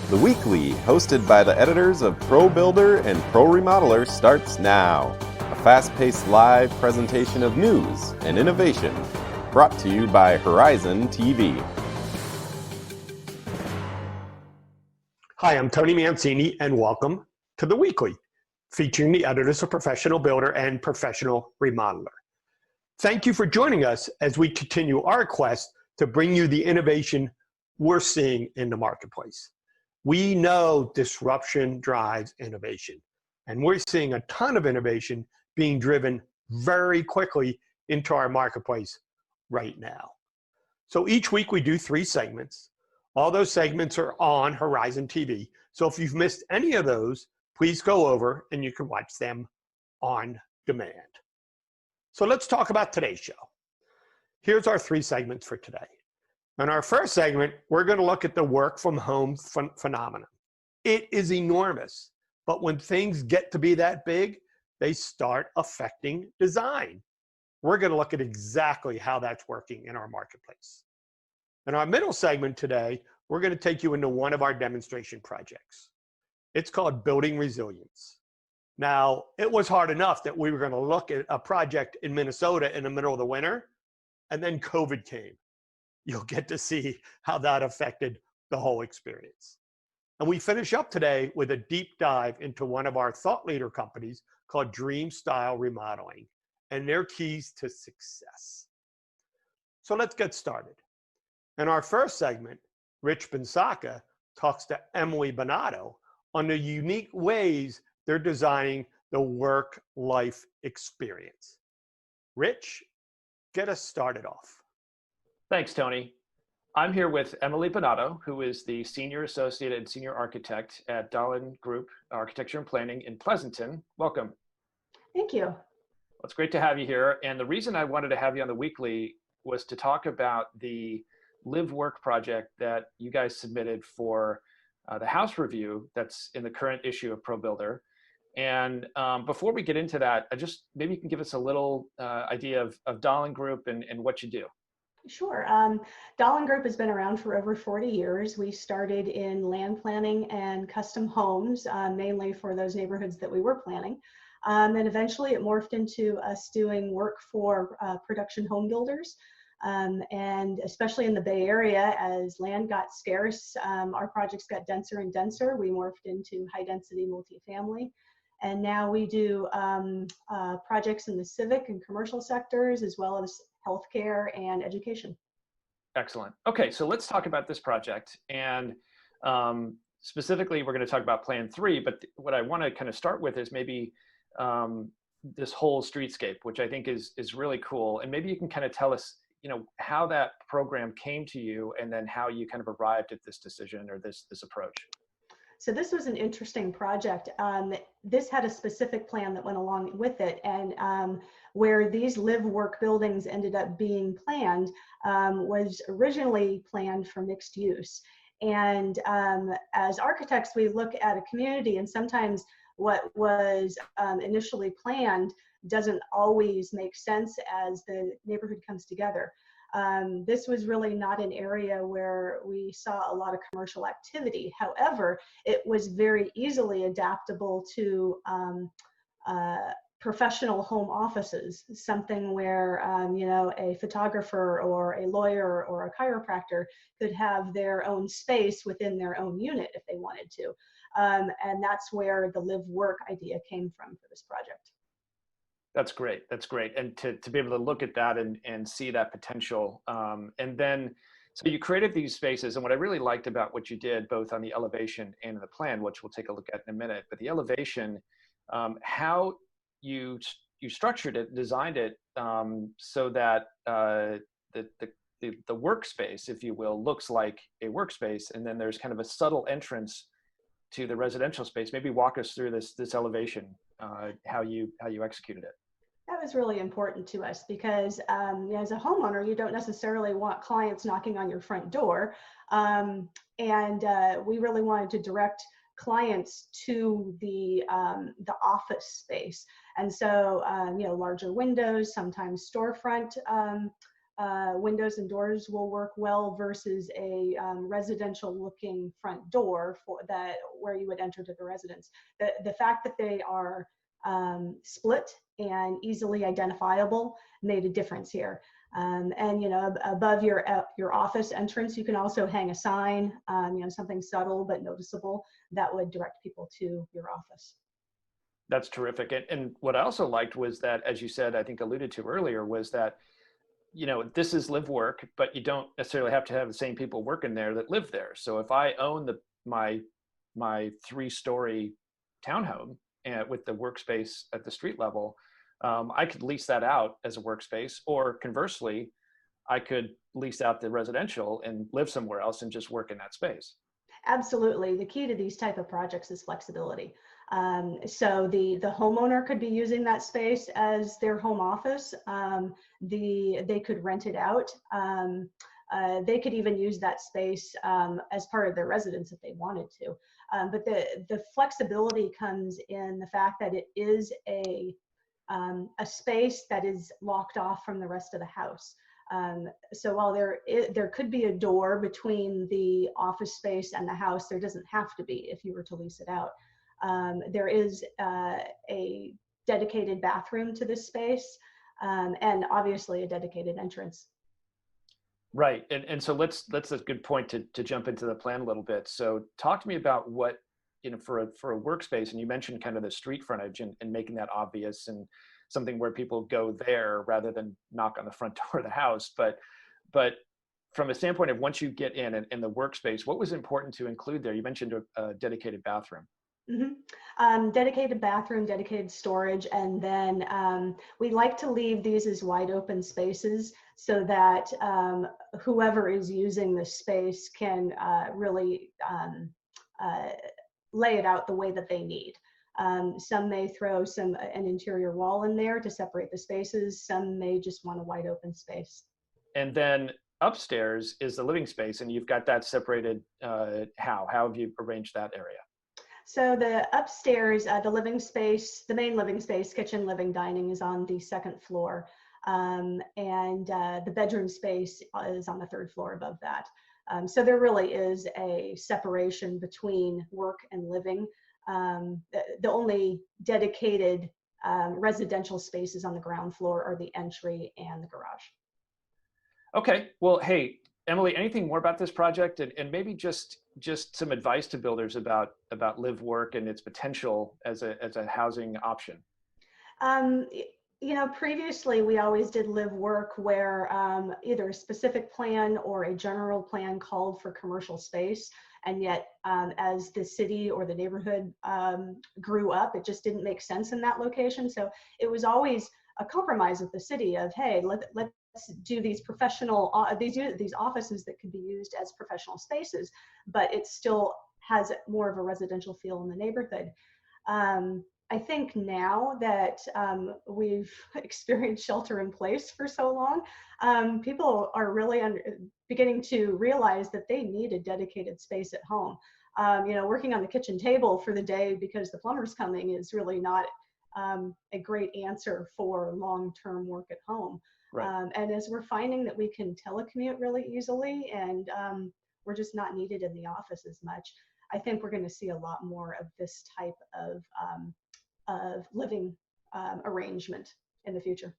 The Weekly, hosted by the editors of Pro Builder and Pro Remodeler, starts now. A fast-paced live presentation of news and innovation, brought to you by Horizon TV. Hi, I'm Tony Mancini, and welcome to The Weekly, featuring the editors of Professional Builder and Professional Remodeler. Thank you for joining us as we continue our quest to bring you the innovation we're seeing in the marketplace. We know disruption drives innovation, and we're seeing a ton of innovation being driven very quickly into our marketplace right now. So each week we do 3 segments. All those segments are on Horizon TV. So if you've missed any of those, please go over and you can watch them on demand. So let's talk about today's show. Here's our 3 segments for today. In our first segment, we're going to look at the work from home phenomenon. It is enormous, but when things get to be that big, they start affecting design. We're going to look at exactly how that's working in our marketplace. In our middle segment today, we're going to take you into one of our demonstration projects. It's called Building Resilience. Now, it was hard enough that we were going to look at a project in Minnesota in the middle of the winter, and then COVID came. You'll get to see how that affected the whole experience. And we finish up today with a deep dive into one of our thought leader companies called Dream Style Remodeling and their keys to success. So let's get started. In our first segment, Rich Bensaka talks to Emily Bonato on the unique ways they're designing the work-life experience. Rich, get us started off. Thanks, Tony. I'm here with Emily Bonato, who is the Senior Associate and Senior Architect at Dahlin Group Architecture Planning in Pleasanton. Welcome. Thank you. Well, it's great to have you here. And the reason I wanted to have you on the Weekly was to talk about the live work project that you guys submitted for the house review that's in the current issue of Pro Builder. And before we get into that, maybe you can give us a little idea of Dahlin Group and what you do. Sure. Dahlin Group has been around for over 40 years. We started in land planning and custom homes, mainly for those neighborhoods that we were planning. And eventually it morphed into us doing work for production home builders. And especially in the Bay Area, as land got scarce, our projects got denser and denser. We morphed into high density multifamily. And now we do projects in the civic and commercial sectors, as well as healthcare and education. Excellent. Okay, so let's talk about this project. And specifically, we're going to talk about Plan 3, but what I want to kind of start with is maybe this whole streetscape, which I think is really cool. And maybe you can kind of tell us, how that program came to you and then how you kind of arrived at this decision or this approach. So this was an interesting project. This had a specific plan that went along with it, and where these live-work buildings ended up being planned was originally planned for mixed use. And as architects, we look at a community, and sometimes what was initially planned doesn't always make sense as the neighborhood comes together. This was really not an area where we saw a lot of commercial activity. However, it was very easily adaptable to professional home offices, something where a photographer or a lawyer or a chiropractor could have their own space within their own unit if they wanted to. And that's where the live work idea came from for this project. That's great. That's great. And to be able to look at that and see that potential. And then, so you created these spaces. And what I really liked about what you did, both on the elevation and the plan, which we'll take a look at in a minute, but the elevation, how you structured it, designed it so that the workspace, if you will, looks like a workspace. And then there's kind of a subtle entrance to the residential space. Maybe walk us through this elevation, how you executed it. That was really important to us because as a homeowner, you don't necessarily want clients knocking on your front door. And we really wanted to direct clients to the office space. And so, larger windows, sometimes storefront windows and doors will work well versus a residential looking front door for that where you would enter to the residence. The fact that they are split and easily identifiable made a difference here. And above your office entrance, you can also hang a sign, something subtle but noticeable that would direct people to your office. That's terrific. And what I also liked was that, as you said, I think alluded to earlier, was that this is live work, but you don't necessarily have to have the same people working there that live there. So if I own my 3-story townhome with the workspace at the street level, I could lease that out as a workspace, or conversely, I could lease out the residential and live somewhere else and just work in that space. Absolutely. The key to these type of projects is flexibility. So the homeowner could be using that space as their home office. They could rent it out. They could even use that space as part of their residence if they wanted to. But the flexibility comes in the fact that it is a space that is locked off from the rest of the house. So while there could be a door between the office space and the house, there doesn't have to be if you were to lease it out. There is a dedicated bathroom to this space, and obviously a dedicated entrance. Right, and so that's a good point to jump into the plan a little bit. So talk to me about what, for a workspace, and you mentioned kind of the street frontage and making that obvious, and something where people go there rather than knock on the front door of the house. But from a standpoint of once you get in the workspace, what was important to include there? You mentioned a dedicated bathroom. Mm-hmm. Dedicated bathroom, dedicated storage, and then we like to leave these as wide open spaces so that whoever is using the space can really lay it out the way that they need. Some may throw an interior wall in there to separate the spaces. Some may just want a wide open space. And then upstairs is the living space, and you've got that separated. How have you arranged that area? So the upstairs, the main living space, kitchen, living, dining, is on the 2nd floor. And the bedroom space is on the 3rd floor above that. So there really is a separation between work and living. The only dedicated residential spaces on the ground floor are the entry and the garage. Okay, well, hey, Emily, anything more about this project, and maybe just some advice to builders about live work and its potential as a housing option? Previously we always did live work where either a specific plan or a general plan called for commercial space. And yet as the city or the neighborhood grew up, it just didn't make sense in that location. So it was always a compromise with the city of, hey, let's do these professional, these offices that could be used as professional spaces, but it still has more of a residential feel in the neighborhood. I think now that we've experienced shelter in place for so long, people are really beginning to realize that they need a dedicated space at home. Working on the kitchen table for the day because the plumber's coming is really not a great answer for long-term work at home. Right. And as we're finding that we can telecommute really easily and we're just not needed in the office as much, I think we're going to see a lot more of this type of living arrangement in the future.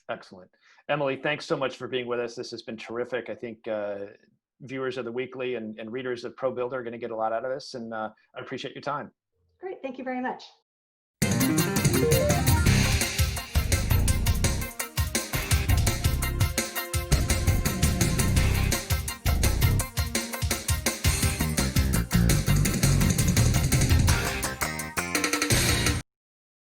Excellent. Emily, thanks so much for being with us. This has been terrific. I think viewers of the Weekly and readers of ProBuilder are going to get a lot out of this, and I appreciate your time. Great. Thank you very much.